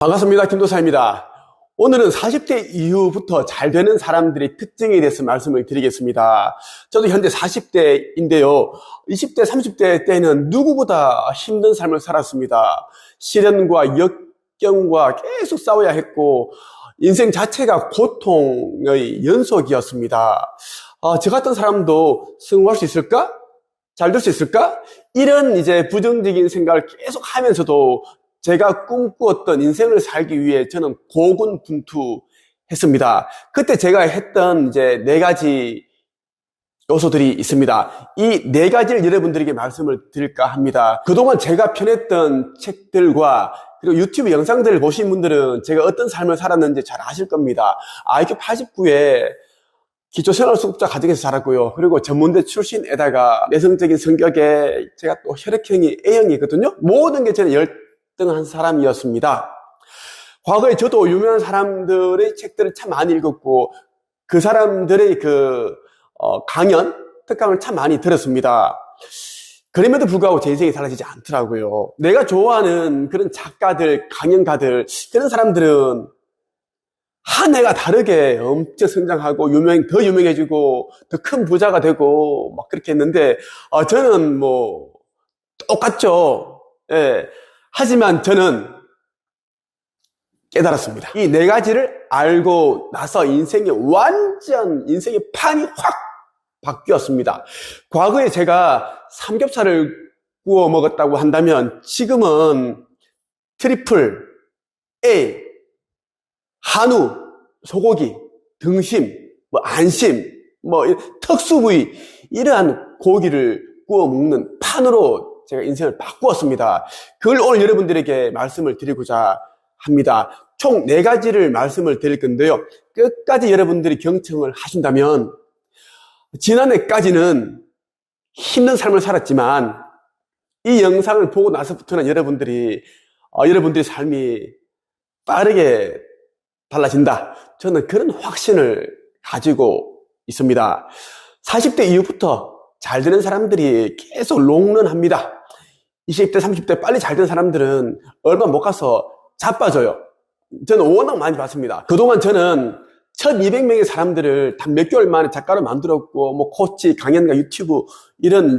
반갑습니다. 김도사입니다. 오늘은 40대 이후부터 잘 되는 사람들의 특징에 대해서 말씀을 드리겠습니다. 저도 현재 40대인데요. 20대, 30대 때는 누구보다 힘든 삶을 살았습니다. 시련과 역경과 계속 싸워야 했고 인생 자체가 고통의 연속이었습니다. 저 같은 사람도 성공할 수 있을까? 잘 될 수 있을까? 이런 부정적인 생각을 계속 하면서도 제가 꿈꾸었던 인생을 살기 위해 저는 고군분투했습니다. 그때 제가 했던 네 가지 요소들이 있습니다. 이 네 가지를 여러분들에게 말씀을 드릴까 합니다. 그동안 제가 펴냈던 책들과 그리고 유튜브 영상들을 보신 분들은 제가 어떤 삶을 살았는지 잘 아실 겁니다. IQ 89에 기초생활수급자 가정에서 자랐고요. 그리고 전문대 출신에다가 내성적인 성격에 제가 또 혈액형이 A형이거든요. 모든 게 저는 열등한 사람이었습니다. 과거에 저도 유명한 사람들의 책들을 참 많이 읽었고 그 사람들의 강연, 특강을 참 많이 들었습니다. 그럼에도 불구하고 제 인생이 달라지지 않더라고요. 내가 좋아하는 그런 작가들, 강연가들, 그런 사람들은 한 해가 다르게 엄청 성장하고 더 유명해지고 더 큰 부자가 되고 막 그렇게 했는데 저는 똑같죠. 예. 하지만 저는 깨달았습니다. 이 네 가지를 알고 나서 인생의 판이 확 바뀌었습니다. 과거에 제가 삼겹살을 구워 먹었다고 한다면 지금은 트리플 A, 한우, 소고기, 등심, 안심, 특수 부위 이러한 고기를 구워 먹는 판으로 제가 인생을 바꾸었습니다. 그걸 오늘 여러분들에게 말씀을 드리고자 합니다. 총 4가지를 말씀을 드릴 건데요. 끝까지 여러분들이 경청을 하신다면 지난해까지는 힘든 삶을 살았지만 이 영상을 보고 나서부터는 여러분들의 삶이 빠르게 달라진다. 저는 그런 확신을 가지고 있습니다. 40대 이후부터 잘 되는 사람들이 계속 롱런합니다. 20대, 30대 빨리 잘 된 사람들은 얼마 못 가서 자빠져요. 저는 워낙 많이 봤습니다. 그동안 저는 1200명의 사람들을 단 몇 개월 만에 작가로 만들었고, 코치, 강연가, 유튜브, 이런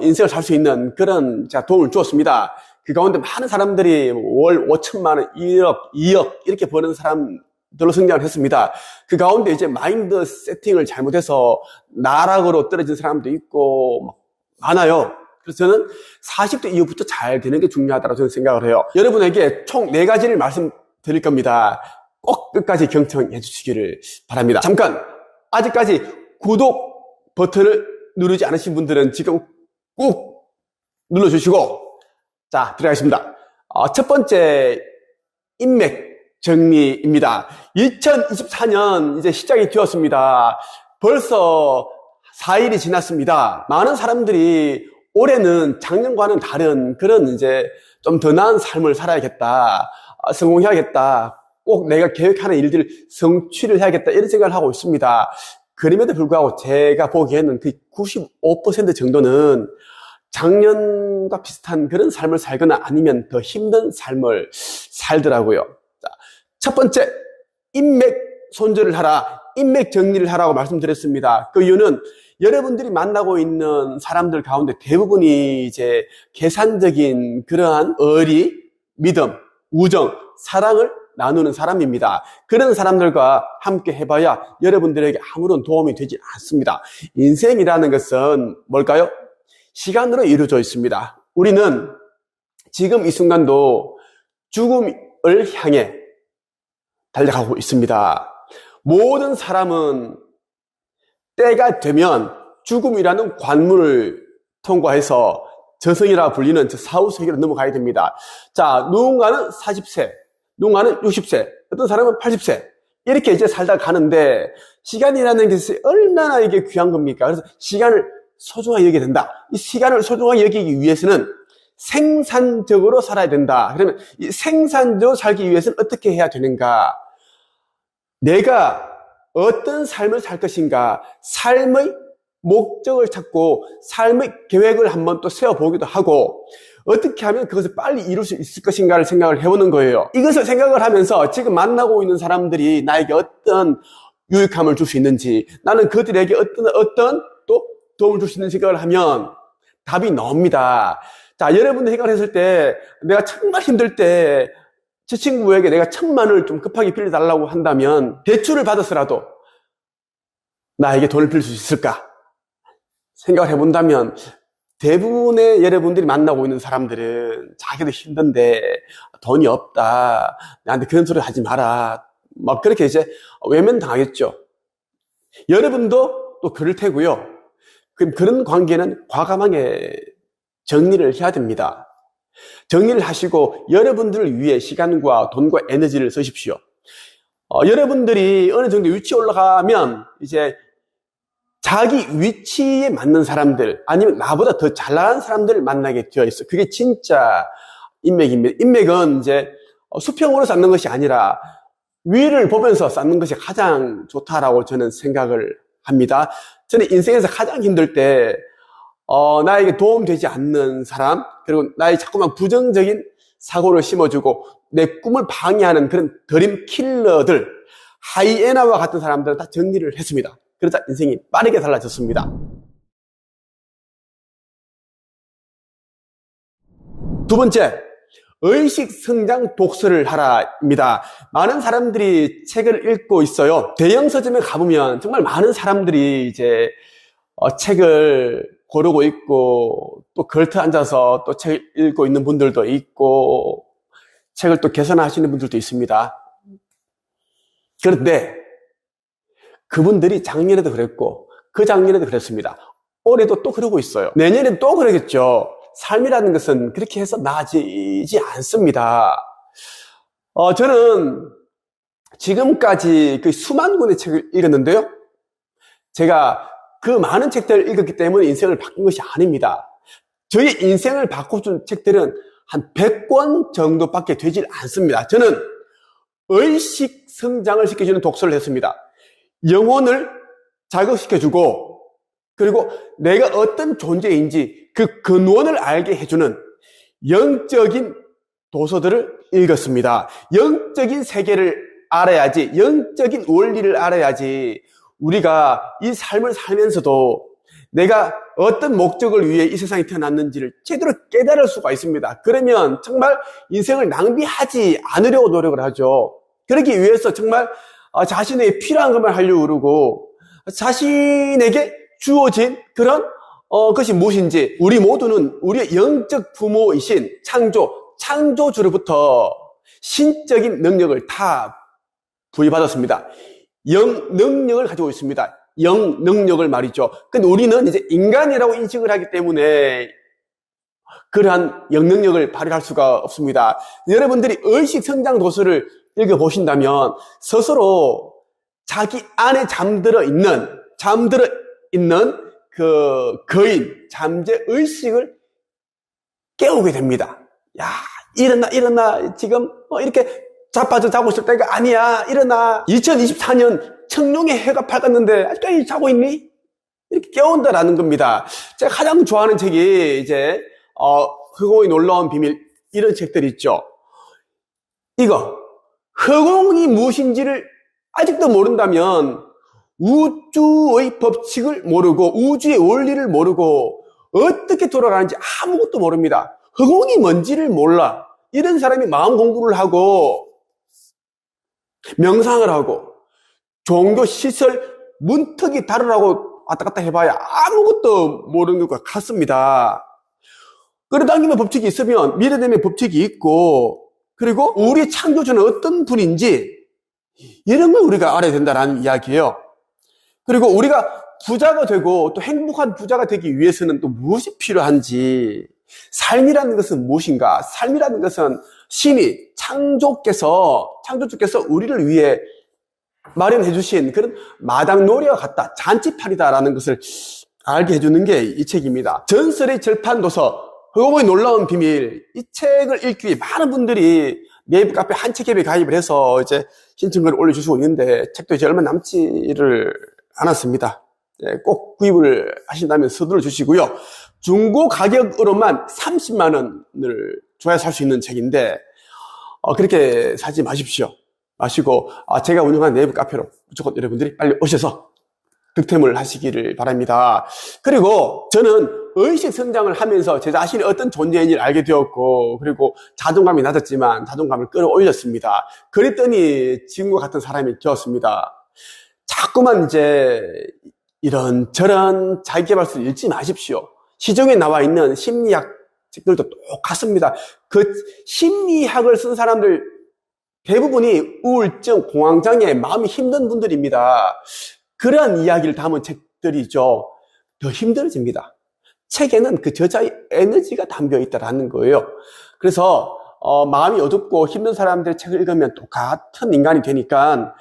인생을 살 수 있는 그런 제가 도움을 주었습니다. 그 가운데 많은 사람들이 월 5천만 원, 1억, 2억 이렇게 버는 사람들로 성장을 했습니다. 그 가운데 마인드 세팅을 잘못해서 나락으로 떨어진 사람도 있고 많아요. 그래서 저는 40대 이후부터 잘 되는 게 중요하다고 저는 생각을 해요. 여러분에게 총 4가지를 말씀드릴 겁니다. 꼭 끝까지 경청해 주시기를 바랍니다. 잠깐, 아직까지 구독 버튼을 누르지 않으신 분들은 지금 꾹 눌러주시고, 자, 들어가겠습니다. 첫 번째, 인맥 정리입니다. 2024년 이제 시작이 되었습니다. 벌써 4일이 지났습니다. 많은 사람들이 올해는 작년과는 다른 그런 좀 더 나은 삶을 살아야겠다. 성공해야겠다. 꼭 내가 계획하는 일들을 성취를 해야겠다. 이런 생각을 하고 있습니다. 그럼에도 불구하고 제가 보기에는 그 95% 정도는 작년과 비슷한 그런 삶을 살거나 아니면 더 힘든 삶을 살더라고요. 자, 첫 번째, 인맥 손절을 하라, 인맥 정리를 하라고 말씀드렸습니다. 그 이유는 여러분들이 만나고 있는 사람들 가운데 대부분이 계산적인 그러한 의리, 믿음, 우정, 사랑을 나누는 사람입니다. 그런 사람들과 함께 해봐야 여러분들에게 아무런 도움이 되지 않습니다. 인생이라는 것은 뭘까요? 시간으로 이루어져 있습니다. 우리는 지금 이 순간도 죽음을 향해 달려가고 있습니다. 모든 사람은 때가 되면 죽음이라는 관문을 통과해서 저승이라 불리는 저 사후세계로 넘어가야 됩니다. 자, 누군가는 40세, 누군가는 60세, 어떤 사람은 80세 이렇게 살다 가는데 시간이라는 것이 얼마나 이게 귀한 겁니까? 그래서 시간을 소중하게 여기게 된다. 이 시간을 소중하게 여기기 위해서는 생산적으로 살아야 된다. 그러면 이 생산적으로 살기 위해서는 어떻게 해야 되는가? 내가 어떤 삶을 살 것인가? 삶의 목적을 찾고 삶의 계획을 한번 또 세워보기도 하고 어떻게 하면 그것을 빨리 이룰 수 있을 것인가를 생각을 해보는 거예요. 이것을 생각을 하면서 지금 만나고 있는 사람들이 나에게 어떤 유익함을 줄 수 있는지, 나는 그들에게 어떤 또 도움을 줄 수 있는 생각을 하면 답이 나옵니다. 자, 여러분들 생각을 했을 때 내가 정말 힘들 때 제 친구에게 내가 1,000만 원을 좀 급하게 빌려달라고 한다면 대출을 받아서라도 나에게 돈을 빌릴 수 있을까 생각을 해본다면 대부분의 여러분들이 만나고 있는 사람들은 자기도 힘든데 돈이 없다, 나한테 그런 소리 하지 마라, 막 그렇게 이제 외면당하겠죠. 여러분도 또 그럴 테고요. 그럼 그런 관계는 과감하게 정리를 해야 됩니다. 정리를 하시고 여러분들을 위해 시간과 돈과 에너지를 쓰십시오. 여러분들이 어느 정도 위치에 올라가면 이제 자기 위치에 맞는 사람들, 아니면 나보다 더 잘 나간 사람들을 만나게 되어 있어. 그게 진짜 인맥입니다. 인맥은 이제 수평으로 쌓는 것이 아니라 위를 보면서 쌓는 것이 가장 좋다라고 저는 생각을 합니다. 저는 인생에서 가장 힘들 때 나에게 도움되지 않는 사람, 그리고 나의 자꾸만 부정적인 사고를 심어주고 내 꿈을 방해하는 그런 드림 킬러들, 하이에나와 같은 사람들을 다 정리를 했습니다. 그러자 인생이 빠르게 달라졌습니다. 두 번째, 의식 성장 독서를 하라입니다. 많은 사람들이 책을 읽고 있어요. 대형 서점에 가보면 정말 많은 사람들이 이제 책을 고르고 있고, 또 걸터 앉아서 또 책을 읽고 있는 분들도 있고, 책을 또 개선하시는 분들도 있습니다. 그런데 그분들이 작년에도 그랬고 그 작년에도 그랬습니다. 올해도 또 그러고 있어요. 내년에도 또 그러겠죠. 삶이라는 것은 그렇게 해서 나아지지 않습니다. 저는 지금까지 그 수만 권의 책을 읽었는데요, 제가 그 많은 책들을 읽었기 때문에 인생을 바꾼 것이 아닙니다. 저의 인생을 바꿔준 책들은 한 100권 정도밖에 되질 않습니다. 저는 의식 성장을 시켜주는 독서를 했습니다. 영혼을 자극시켜주고, 그리고 내가 어떤 존재인지 그 근원을 알게 해주는 영적인 도서들을 읽었습니다. 영적인 세계를 알아야지, 영적인 원리를 알아야지 우리가 이 삶을 살면서도 내가 어떤 목적을 위해 이 세상에 태어났는지를 제대로 깨달을 수가 있습니다. 그러면 정말 인생을 낭비하지 않으려고 노력을 하죠. 그러기 위해서 정말 자신에게 필요한 것만 하려고 그러고, 자신에게 주어진 그런 것이 무엇인지, 우리 모두는 우리의 영적 부모이신 창조주로부터 신적인 능력을 다 부여받았습니다. 영 능력을 가지고 있습니다. 영 능력을 말이죠. 근데 우리는 이제 인간이라고 인식을 하기 때문에 그러한 영 능력을 발휘할 수가 없습니다. 여러분들이 의식 성장 도서를 읽어보신다면 스스로 자기 안에 잠들어 있는 그 거인, 잠재 의식을 깨우게 됩니다. 야, 일어나. 지금 이렇게 자빠져 자고 있을 때가 아니야. 일어나. 2024년 청룡의 해가 밝았는데 아직까지 자고 있니? 이렇게 깨운다라는 겁니다. 제가 가장 좋아하는 책이 이제 허공의 놀라운 비밀, 이런 책들이 있죠. 이거 허공이 무엇인지를 아직도 모른다면 우주의 법칙을 모르고 우주의 원리를 모르고 어떻게 돌아가는지 아무것도 모릅니다. 허공이 뭔지를 몰라. 이런 사람이 마음 공부를 하고 명상을 하고 종교 시설 문턱이 다르라고 왔다 갔다 해봐야 아무것도 모르는 것과 같습니다. 끌어당기는 법칙이 있으면 밀어내는 법칙이 있고, 그리고 우리 창조주는 어떤 분인지 이런 걸 우리가 알아야 된다는 이야기예요. 그리고 우리가 부자가 되고 또 행복한 부자가 되기 위해서는 또 무엇이 필요한지, 삶이라는 것은 무엇인가? 삶이라는 것은 신이 창조주께서 우리를 위해 마련해 주신 그런 마당놀이와 같다, 잔치팔이다라는 것을 알게 해주는 게 이 책입니다. 전설의 절판도서 허공의 놀라운 비밀, 이 책을 읽기 위해 많은 분들이 네이버 카페 한책앱에 가입을 해서 이제 신청글을 올려주시고 있는데, 책도 이제 얼마 남지를 않았습니다. 꼭 구입을 하신다면 서둘러 주시고요. 중고 가격으로만 30만 원을 줘야 살 수 있는 책인데 그렇게 사지 마시고 제가 운영하는 네이버 카페로 무조건 여러분들이 빨리 오셔서 득템을 하시기를 바랍니다. 그리고 저는 의식 성장을 하면서 제 자신이 어떤 존재인지를 알게 되었고, 그리고 자존감이 낮았지만 자존감을 끌어올렸습니다. 그랬더니 지금과 같은 사람이 되었습니다. 자꾸만 이제 이런저런 자기계발서를 읽지 마십시오. 시중에 나와 있는 심리학 책들도 똑같습니다. 그 심리학을 쓴 사람들 대부분이 우울증, 공황장애, 마음이 힘든 분들입니다. 그러한 이야기를 담은 책들이죠. 더 힘들어집니다. 책에는 그 저자의 에너지가 담겨 있다는 거예요. 그래서 마음이 어둡고 힘든 사람들의 책을 읽으면 똑같은 인간이 되니까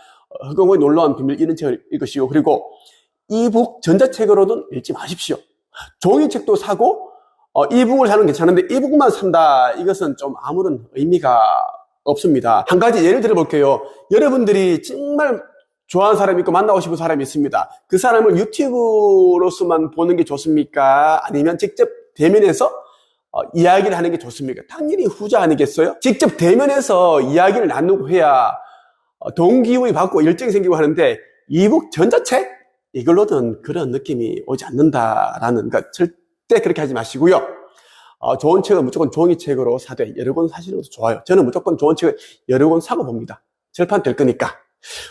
허경호의 놀라운 비밀 이런 책을 읽으시고, 그리고 이북 전자책으로는 읽지 마십시오. 종이책도 사고 이북을 사는 게 괜찮은데 이북만 산다, 이것은 좀 아무런 의미가 없습니다. 한 가지 예를 들어 볼게요. 여러분들이 정말 좋아하는 사람이 있고 만나고 싶은 사람이 있습니다. 그 사람을 유튜브로서만 보는 게 좋습니까? 아니면 직접 대면해서 이야기를 하는 게 좋습니까? 당연히 후자 아니겠어요? 직접 대면해서 이야기를 나누고 해야 동기부여 받고 열정이 생기고 하는데, 이북 전자책? 이걸로는 그런 느낌이 오지 않는다라는 것, 절대 그렇게 하지 마시고요. 좋은 책은 무조건 종이책으로 사되 여러 권 사시는 것도 좋아요. 저는 무조건 좋은 책을 여러 권 사고 봅니다. 절판 될 거니까.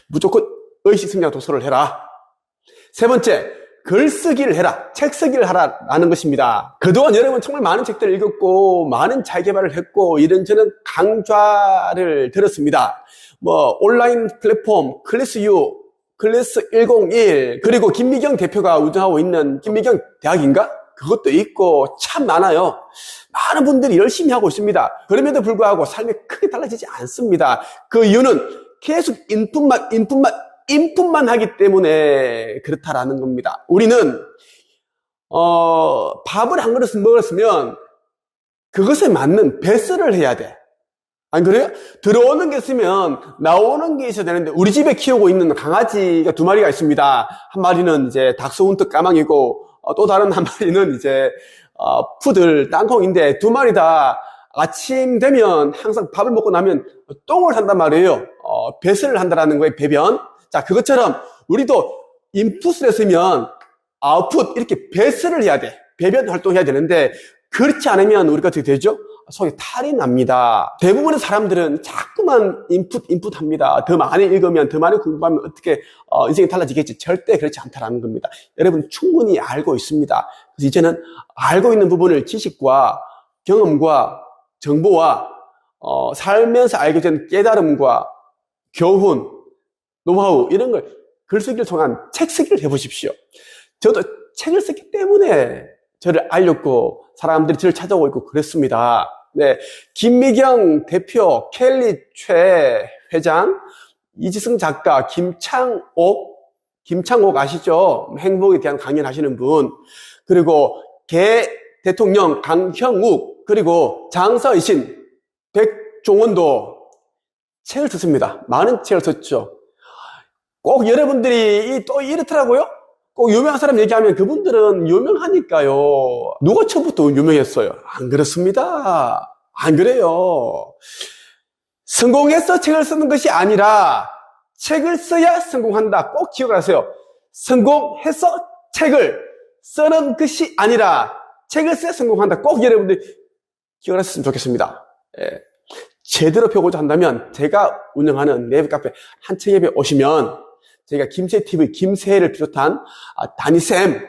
무조건 의식성장 독서를 해라. 세 번째, 글쓰기를 해라. 책 쓰기를 하라라는 것입니다. 그동안 여러분 정말 많은 책들을 읽었고 많은 자기개발을 했고 이런저런 강좌를 들었습니다. 온라인 플랫폼 클래스U, 클래스 101, 그리고 김미경 대표가 운영하고 있는 김미경 대학인가? 그것도 있고 참 많아요. 많은 분들이 열심히 하고 있습니다. 그럼에도 불구하고 삶이 크게 달라지지 않습니다. 그 이유는 계속 인풋만 하기 때문에 그렇다라는 겁니다. 우리는 밥을 한 그릇 먹었으면 그것에 맞는 배설을 해야 돼. 안 그래요? 들어오는 게 있으면 나오는 게 있어야 되는데, 우리 집에 키우고 있는 강아지가 2마리가 있습니다. 한 마리는 이제 닥스훈트 까망이고 또 다른 한 마리는 이제 푸들 땅콩인데, 2마리 다 아침 되면 항상 밥을 먹고 나면 똥을 한단 말이에요. 배설을 한다라는 거예요. 배변. 자, 그것처럼 우리도 인풋을 했으면 아웃풋, 이렇게 배설을 해야 돼. 배변 활동해야 되는데, 그렇지 않으면 우리가 어떻게 되죠? 속에 탈이 납니다. 대부분의 사람들은 자꾸만 인풋 합니다. 더 많이 읽으면, 더 많이 공부하면 어떻게 인생이 달라지겠지. 절대 그렇지 않다라는 겁니다. 여러분 충분히 알고 있습니다. 그래서 이제는 알고 있는 부분을 지식과 경험과 정보와 살면서 알게 된 깨달음과 교훈, 노하우, 이런 걸 글쓰기를 통한 책 쓰기를 해보십시오. 저도 책을 썼기 때문에 저를 알렸고 사람들이 저를 찾아오고 있고 그랬습니다. 네, 김미경 대표, 켈리 최 회장, 이지승 작가, 김창옥 아시죠? 행복에 대한 강연하시는 분, 그리고 개 대통령 강형욱, 그리고 장서이신, 백종원도 책을 썼습니다. 많은 책을 썼죠. 꼭 여러분들이 또 이렇더라고요. 꼭 유명한 사람 얘기하면 그분들은 유명하니까요. 누가 처음부터 유명했어요? 안 그렇습니다. 안 그래요. 성공해서 책을 쓰는 것이 아니라 책을 써야 성공한다. 꼭 기억하세요. 성공해서 책을 쓰는 것이 아니라 책을 써야 성공한다. 꼭 여러분들 기억하셨으면 좋겠습니다. 예. 제대로 펴고자 한다면 제가 운영하는 네이버 카페 한책예배 오시면 저희가 김새TV 김새를 비롯한 다니쌤,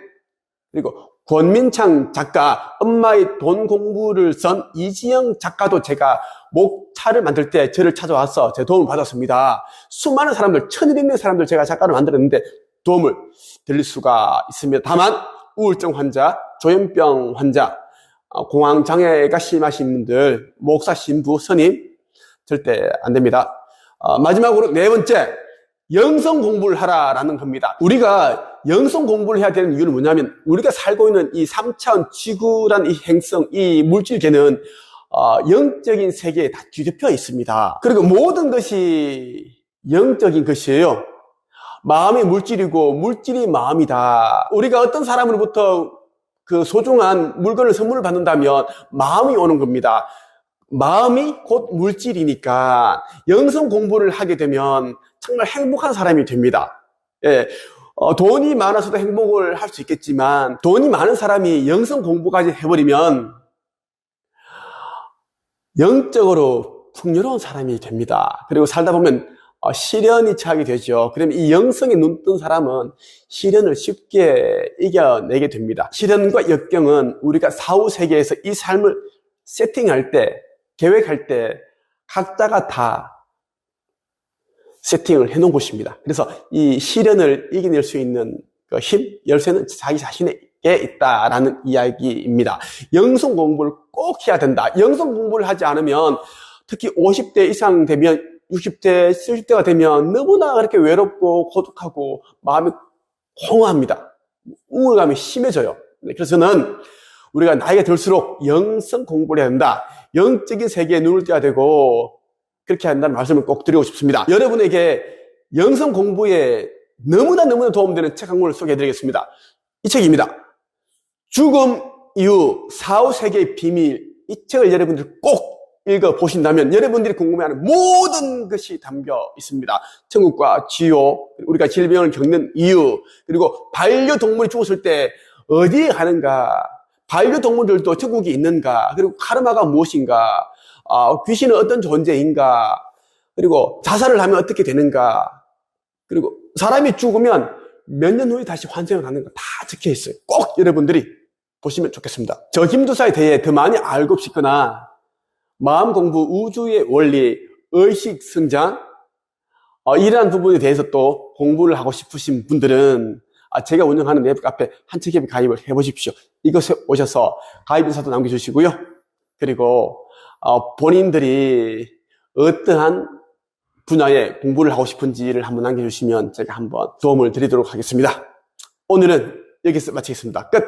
그리고 권민창 작가, 엄마의 돈 공부를 쓴 이지영 작가도 제가 목차를 만들 때 저를 찾아와서 제 도움을 받았습니다. 수많은 사람들, 1200명 사람들 제가 작가를 만들었는데 도움을 드릴 수가 있습니다. 다만 우울증 환자, 조현병 환자, 공황장애가 심하신 분들, 목사, 신부, 스님 절대 안 됩니다. 마지막으로 네 번째, 영성 공부를 하라라는 겁니다. 우리가 영성 공부를 해야 되는 이유는 뭐냐면, 우리가 살고 있는 이 3차원 지구란 이 행성, 이 물질계는 영적인 세계에 다 뒤덮여 있습니다. 그리고 모든 것이 영적인 것이에요. 마음이 물질이고 물질이 마음이다. 우리가 어떤 사람으로부터 그 소중한 물건을 선물을 받는다면 마음이 오는 겁니다. 마음이 곧 물질이니까 영성 공부를 하게 되면 정말 행복한 사람이 됩니다. 예, 돈이 많아서도 행복을 할 수 있겠지만 돈이 많은 사람이 영성 공부까지 해버리면 영적으로 풍요로운 사람이 됩니다. 그리고 살다 보면 시련이 차게 되죠. 그러면 이 영성에 눈뜬 사람은 시련을 쉽게 이겨내게 됩니다. 시련과 역경은 우리가 사후 세계에서 이 삶을 세팅할 때, 계획할 때 각자가 다 세팅을 해놓은 곳입니다. 그래서 이 시련을 이겨낼 수 있는 그 힘, 열쇠는 자기 자신에게 있다라는 이야기입니다. 영성 공부를 꼭 해야 된다. 영성 공부를 하지 않으면 특히 50대 이상 되면 60대, 70대가 되면 너무나 그렇게 외롭고 고독하고 마음이 공허합니다. 우울감이 심해져요. 그래서 저는 우리가 나이가 들수록 영성 공부를 해야 된다. 영적인 세계에 눈을 떼야 되고 그렇게 한다는 말씀을 꼭 드리고 싶습니다. 여러분에게 영성 공부에 너무나 도움되는 책 한 권을 소개해드리겠습니다. 이 책입니다. 죽음 이후 사후 세계의 비밀. 이 책을 여러분들이 꼭 읽어보신다면 여러분들이 궁금해하는 모든 것이 담겨 있습니다. 천국과 지옥, 우리가 질병을 겪는 이유, 그리고 반려동물이 죽었을 때 어디에 가는가, 반려동물들도 천국이 있는가, 그리고 카르마가 무엇인가, 귀신은 어떤 존재인가, 그리고 자살을 하면 어떻게 되는가, 그리고 사람이 죽으면 몇 년 후에 다시 환생을 하는 거 다 적혀 있어요. 꼭 여러분들이 보시면 좋겠습니다. 저 김두사에 대해 더 많이 알고 싶거나 마음 공부, 우주의 원리, 의식 성장, 이러한 부분에 대해서 또 공부를 하고 싶으신 분들은 제가 운영하는 웹 카페 한책협에 가입을 해보십시오. 이곳에 오셔서 가입 인사도 남겨주시고요. 그리고 본인들이 어떠한 분야에 공부를 하고 싶은지를 한번 남겨주시면 제가 한번 도움을 드리도록 하겠습니다. 오늘은 여기서 마치겠습니다. 끝!